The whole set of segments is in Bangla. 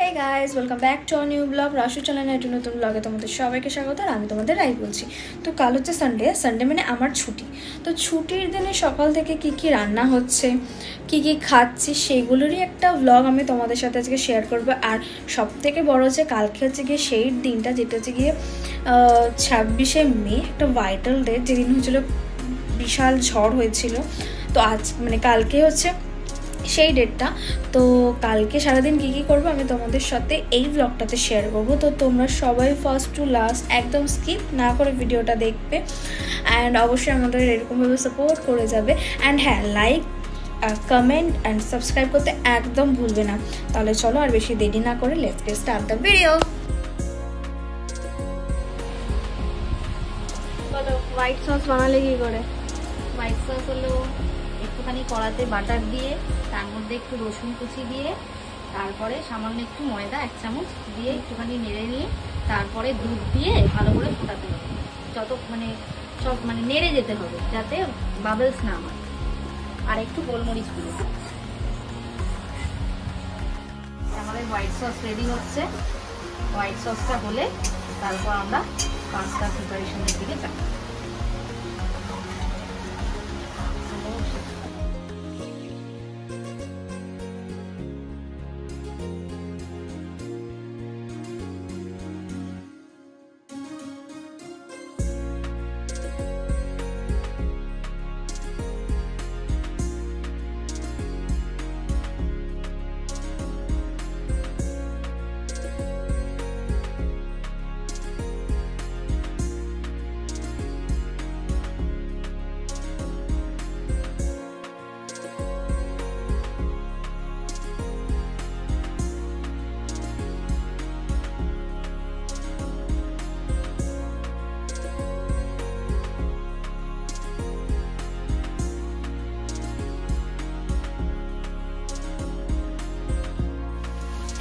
Hey guys, welcome back to our new vlog. রাশু চ্যানেলের একটা নতুন ব্লগে তোমাদের সবাইকে স্বাগত। আর আমি তোমাদের রাই বলছি। তো কাল হচ্ছে সানডে মানে আমার ছুটি। তো ছুটির দিনে সকাল থেকে কি রান্না হচ্ছে, কি খাচ্ছি সেগুলোরই একটা ভ্লগ আমি তোমাদের সাথে আজকে শেয়ার করব। আর সবথেকে বড় হচ্ছে কালকে হচ্ছে গিয়ে সেই দিনটা যেটা হচ্ছে গিয়ে 26শে মে, একটা ভাইটাল ডে, যেদিন হচ্ছিল বিশাল ঝড় হয়েছিল। তো আজ মানে কালকে হচ্ছে সেই ডেটটা। তো কালকে সারাদিন কী করবো আমি তোমাদের সাথে এই ব্লগটাতে শেয়ার করবো। তো তোমরা সবাই ফার্স্ট টু লাস্ট একদম স্কিপ না করে ভিডিওটা দেখবে অ্যান্ড অবশ্যই আমাদের এরকমভাবে সাপোর্ট করে যাবে। অ্যান্ড হ্যাঁ, লাইক কমেন্ট অ্যান্ড সাবস্ক্রাইব করতে একদম ভুলবে না। তাহলে চলো আর বেশি দেরি না করে let's get start the video. বলো, হোয়াইট সস বানালে কি করে? হোয়াইট সস হলো একটুখানি কড়াতে বাটার দিয়ে, তার মধ্যে একটু রসুন কুচি দিয়ে, তারপরে সামান্য একটু ময়দা 1 চামচ দিয়ে একটুখানি নেড়ে নিয়ে তারপরে দুধ দিয়ে ভালো করে ফোটাতে হবে। যত সব নেড়ে যেতে হবে যাতে বাবলস না হয়। আর একটু গোলমরিচ গুঁড়ো। আমাদের হোয়াইট সস রেডি হচ্ছে। হোয়াইট সসটা হলে তারপর আমরা পাস্তা প্রিপারেশনের দিকে যাব।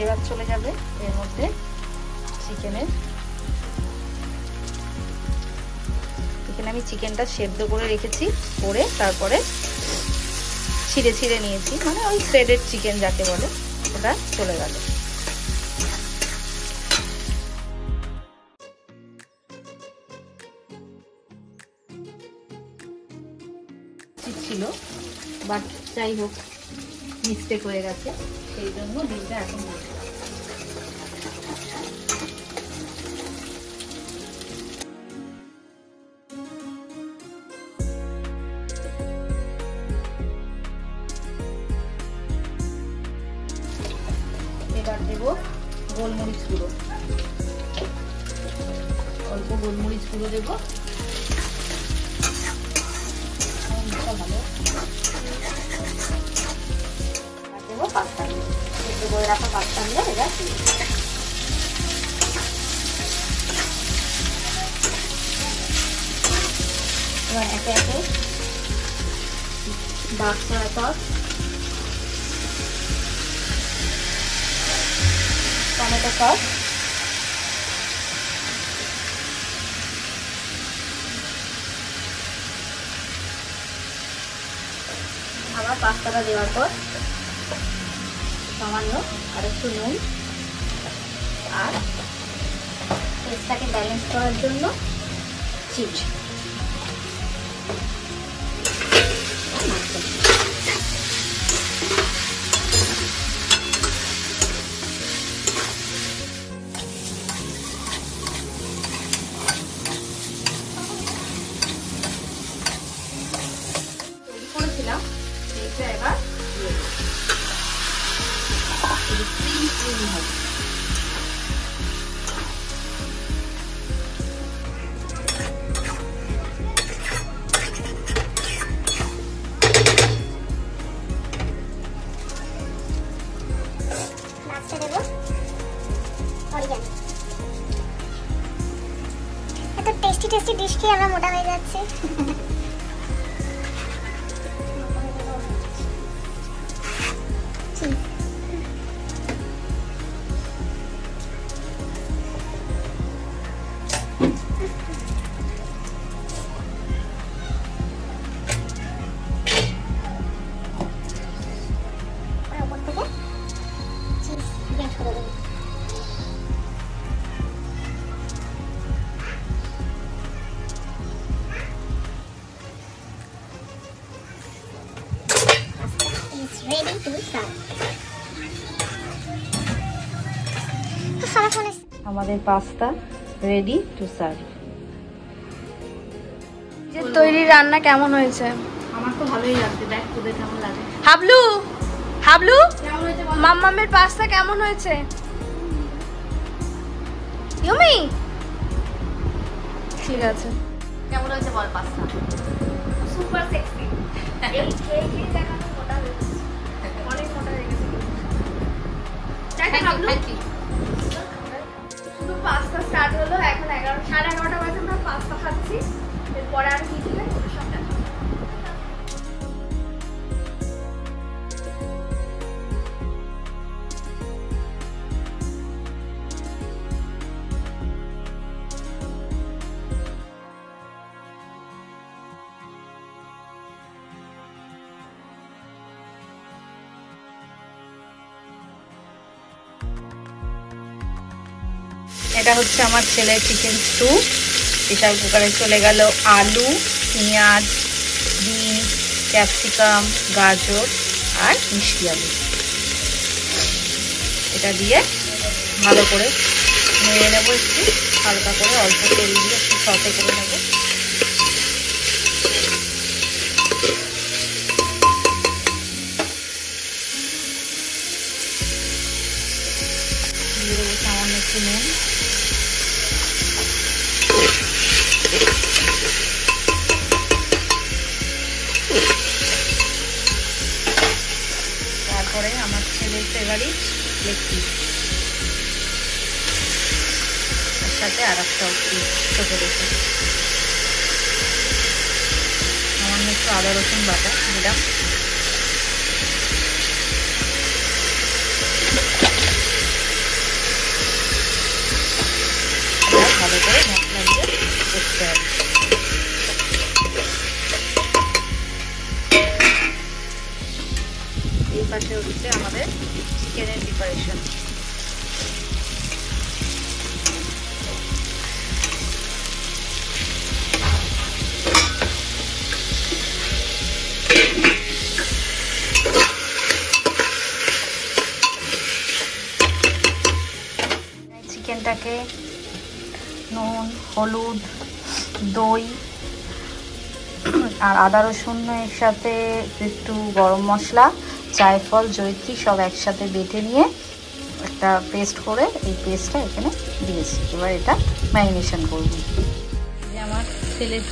এবার চলে যাবে এর মধ্যে এখানে আমি চিকেনটা সেদ্ধ করে রেখেছি, করে তারপরে ছিঁড়ে নিয়েছি, মানে ওই শ্রেডেড চিকেন যাকে বলে, ওটা চলে গেল। ছিল বাট যাই হোক মিস্টেক হয়ে গেছে, সেই জন্য ডিমটা এখন এবার দেবো গোলমরিচ গুঁড়ো, অল্প গোলমরিচ গুঁড়ো দেবো। ভালো দেবো পাস্তা দিয়ে, সেদ্ধ করে রাখা পাস্তা দিয়ে এবার একে একে dark soya sauce, tomato sauce, আবার পাস্তাটা দেওয়ার পর সামান্য আর একটু নুন, আর টেস্টটাকে ব্যালেন্স করার জন্য চিজ। করেছিলাম এইটা এবার ক্রিম হবে। এত টেস্টি ডিশ খেয়ে আমরা মোটা হয়ে যাচ্ছি। উপর থেকে চিজ গ্রেট করে দেবো। আমাদের পাস্তা রেডি টু সার্ভ। যে তৈরি রান্না কেমন হয়েছে? আমার তো ভালোই লাগছে, দেখ তোদের কেমন লাগে। হাবলু হাবলু কেমন হয়েছে বল? মাম্মামের পাস্তা কেমন হয়েছে? ইউমি ঠিক আছে। কেমন হয়েছে বল পাস্তা? Super sexy. এই খেয়ে দেখানো মোটা হয়ে গেছে, অনেক মোটা হয়ে গেছে। তাই না হাবলু? শুধু পাস্তা স্টার্ট হলো, এখন 11:30 বাজে আমরা পাস্তা খাচ্ছি। এরপরে আর কি দিলে সব দেখা। এটা হচ্ছে আমার ছেলের চিকেন স্টু। প্রেসার কুকারে চলে গেল আলু, পেঁয়াজ, বিনস, ক্যাপসিকাম, গাজর আর মিষ্টি আলু। এটা দিয়ে ভালো করে নেড়ে নেবো, একটু হালকা করে অল্প তেল দিয়ে একটু সতে করে নেবো। দিয়ে দেবো সামান্য একটু নুন। তারপরে আমার ছেলের ফেভারিট লেগ পিস, এর সাথে আর একটা ছোটো রেখে সামান্য একটু আদা রসুন বাটা দিলাম। ভালো করে মশলা দিয়ে করতে হবে। এই পাশে হচ্ছে আমাদের চিকেনের প্রিপারেশন। চিকেনটাকে নুন, হলুদ, দই আর আদা রসুনের সাথে একটু গরম মশলা, জায়ফল, জয়িত্রী সব একসাথে বেটে নিয়ে একটা পেস্ট করে এই পেস্টটা এখানে দিয়েছি। এবার এটা ম্যারিনেশন করব। আমার ছেলের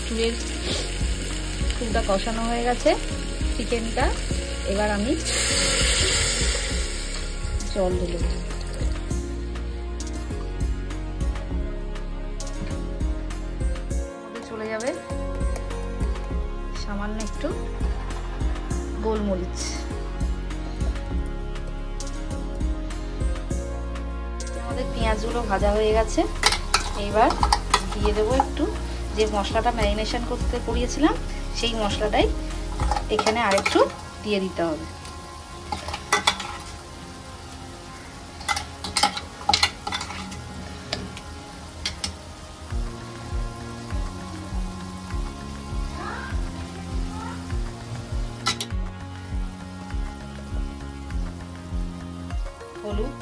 স্টুটা কষানো হয়ে গেছে, চিকেনটা। এবার আমি জল দিলাম। চলে যাবে সামান্য একটু গোলমরিচ। আমাদের পেঁয়াজগুলো ভাজা হয়ে গেছে। এবার দিয়ে দেবো একটু যে মশলাটা ম্যারিনেশন করতে করিয়েছিলাম, সেই মশলাটাই এখানে আরেকটু দিয়ে দিতে হবে। হলুদ,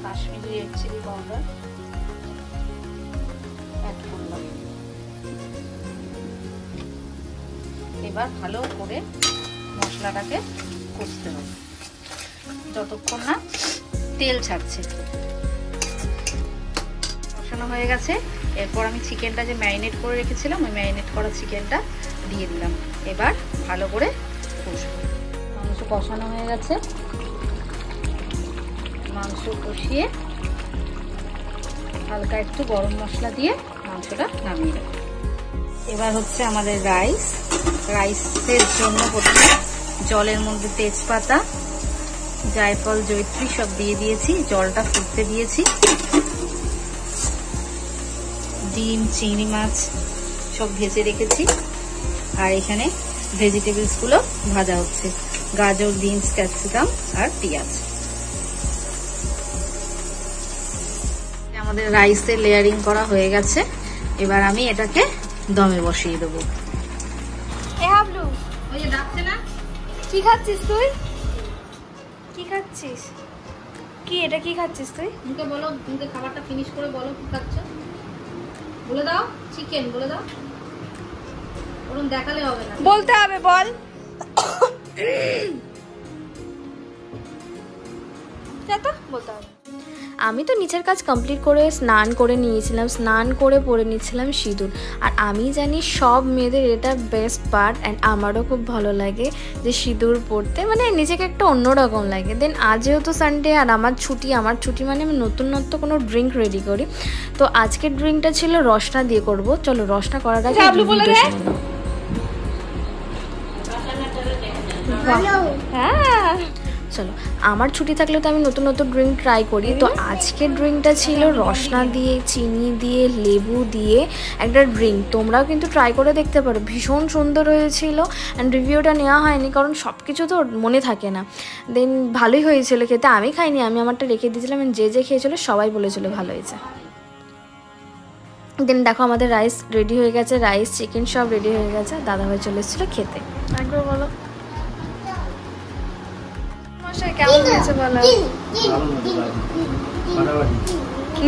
Kashmiri red chilli powder add করলাম। এবার ভালো করে মশলাটাকে কষতে হবে যতক্ষণ না তেল ছাড়ছে। কষানো হয়ে গেছে। এরপর আমি চিকেনটা যে ম্যারিনেট করে রেখেছিলাম, ওই ম্যারিনেট করা চিকেনটা দিয়ে দিলাম। এবার ভালো করে কষবো। মাংস কষানো হয়ে গেছে। মাংস কষিয়ে হালকা একটু গরম মশলা দিয়ে মাংসটা নামিয়ে দেবো। এবার হচ্ছে আমাদের রাইসের জন্য প্রথমে জলের মধ্যে তেজপাতা, জায়ফল, জয়িত্রী সব দিয়ে দিয়েছি। জলটা ফুটতে দিয়েছি। ডিম, চিংড়ি মাছ সব ভেজে রেখেছি। আর এখানে ভেজিটেবলস গুলো ভাজা হচ্ছে, গাজর, বিনস, ক্যাপসিকাম আর পেঁয়াজ। আমাদের রাইসের লেয়ারিং করা হয়ে গেছে। এবার আমি এটাকে দমে বসিয়ে দেবো। এ হাবলু, ওই যে ডাকছে না, কি খাচ্ছিস তুই? কি খাচ্ছিস? কি এটা কি খাচ্ছিস তুই? মুখে বলো, মুখে খাবারটা ফিনিশ করে বলো কি খাচ্ছ। বলে দাও চিকেন, বলে দাও। ওরকম দেখালে হবে না, বলতে হবে, বল। যা তো, বলতে হবে। আমি তো নিচের কাজ কমপ্লিট করে স্নান করে নিয়েছিলাম, স্নান করে পরে নিচ্ছিলাম সিঁদুর। আর আমি জানি সব মেয়েদের এটা বেস্ট পার্ট, অ্যান্ড আমারও খুব ভালো লাগে যে সিঁদুর পরতে, মানে নিজেকে একটা অন্যরকম লাগে। দেন আজ যেহেতু সানডে আর আমার ছুটি মানে আমি নতুন কোনো ড্রিঙ্ক রেডি করি। তো আজকের ড্রিঙ্কটা ছিল রসনা দিয়ে করব। চলো রসনা করার আগে হ্যাঁ চলো, আমার ছুটি থাকলে তো আমি নতুন ড্রিঙ্ক ট্রাই করি। তো আজকের ড্রিঙ্কটা ছিল রসনা দিয়ে, চিনি দিয়ে, লেবু দিয়ে একটা ড্রিঙ্ক। তোমরাও কিন্তু ট্রাই করে দেখতে পারো, ভীষণ সুন্দর হয়েছিল। অ্যান্ড রিভিউটা নেওয়া হয়নি কারণ সব কিছু তো মনে থাকে না। দেন ভালোই হয়েছিল খেতে, আমি খাইনি, আমি আমারটা রেখে দিয়েছিলাম। যে খেয়েছিল সবাই বলেছিল ভালো হয়েছে। দেন দেখো আমাদের রাইস রেডি হয়ে গেছে, রাইস চিকেন সব রেডি হয়ে গেছে। দাদাভাই চলে এসেছিলো খেতে। একবার বলো কেমন হয়েছে বলো।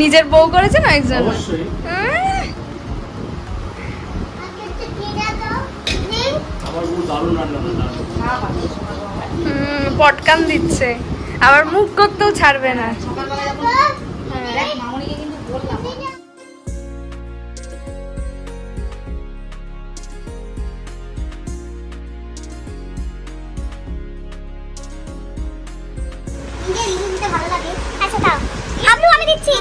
নিজের বউ করেছে না একজন, পটকান দিচ্ছে, আবার মুখ করতেও ছাড়বে না। ভালো লাগে। আচ্ছা দাও, হাবলু আমি দিচ্ছি।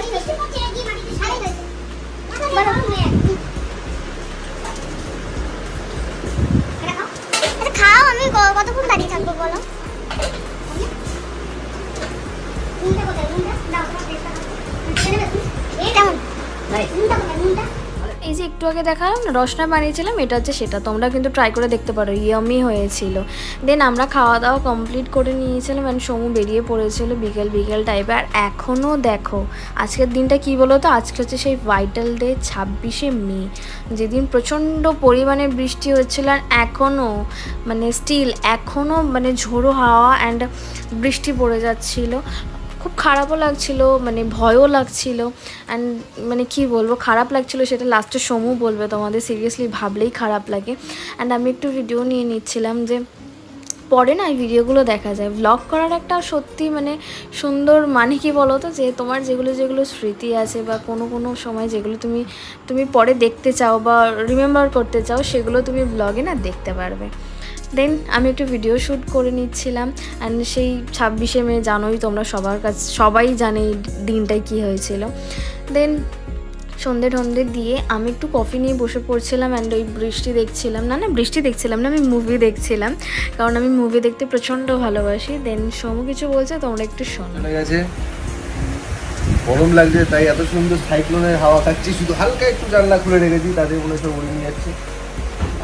খাও, আমি কতক্ষণ দাঁড়িয়ে থাকবো বলো। এই যে একটু আগে দেখালাম না রসনা বানিয়েছিলাম, এটা হচ্ছে সেটা। তোমরা কিন্তু ট্রাই করে দেখতে পারো, ইয়ামি হয়েছিল। দেন আমরা খাওয়া দাওয়া কমপ্লিট করে নিয়েছিলাম, অ্যান্ড সমু বেরিয়ে পড়েছিল বিকেল টাইপে। আর এখনও দেখো আজকের দিনটা কি বলো তো, আজকে হচ্ছে সেই ভাইটাল ডে 26শে মে, যেদিন প্রচণ্ড পরিমাণে বৃষ্টি হচ্ছিল। আর এখনও মানে স্টিল এখনও মানে ঝোড়ো হাওয়া অ্যান্ড বৃষ্টি পড়ে যাচ্ছিলো। খুব খারাপও লাগছিল, মানে ভয়ও লাগছিল। অ্যান্ড মানে কি বলবো, খারাপ লাগছিল সেটা লাস্টে সমু বলবে তোমাদের, সিরিয়াসলি ভাবলেই খারাপ লাগে। অ্যান্ড আমি একটু ভিডিও নিয়ে নিচ্ছিলাম, যে পরে না এই ভিডিওগুলো দেখা যায়। ভ্লগ করার একটা সত্যি মানে সুন্দর মানে কি বলো তো, যে তোমার যেগুলো স্মৃতি আছে বা কোনো সময় যেগুলো তুমি পরে দেখতে চাও বা রিমেম্বার করতে চাও, সেগুলো তুমি ব্লগে না দেখতে পারবে। দেন আমি একটু ভিডিও শ্যুট করে নিচ্ছিলাম। অ্যান্ড সেই 26শে মে জানোই তোমরা, সবাই জানে এই দিনটায় কী হয়েছিল। দেন সন্ধে দিয়ে আমি একটু কফি নিয়ে বসে পড়ছিলাম, অ্যান্ড ওই বৃষ্টি দেখছিলাম না, আমি মুভি দেখছিলাম, কারণ আমি মুভি দেখতে প্রচণ্ড ভালোবাসি। দেন সমু কিছু বলছে, তোমরা একটু শোনো। গরম লাগছে তাই এত সুন্দর সাইক্লোনের হাওয়া খাচ্ছি, শুধু হালকা একটু জানলা খুলে রেখেছি, তাদের মনে সব উড়ে নিয়ে যাচ্ছে।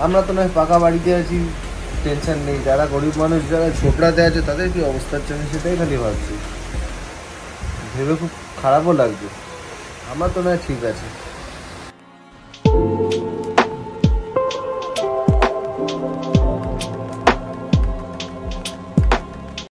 আমরা তো নয় পাকা বাড়িতে আছি, টেনশন নেই। যারা গরিব মানুষ, যারা ঝোপড়াতে আছে, তাদের কি অবস্থা হচ্ছে আমি সেটাই খালি ভাবছি, ভেবে খুব খারাপও লাগছে। আমার তো নয় ঠিক আছে।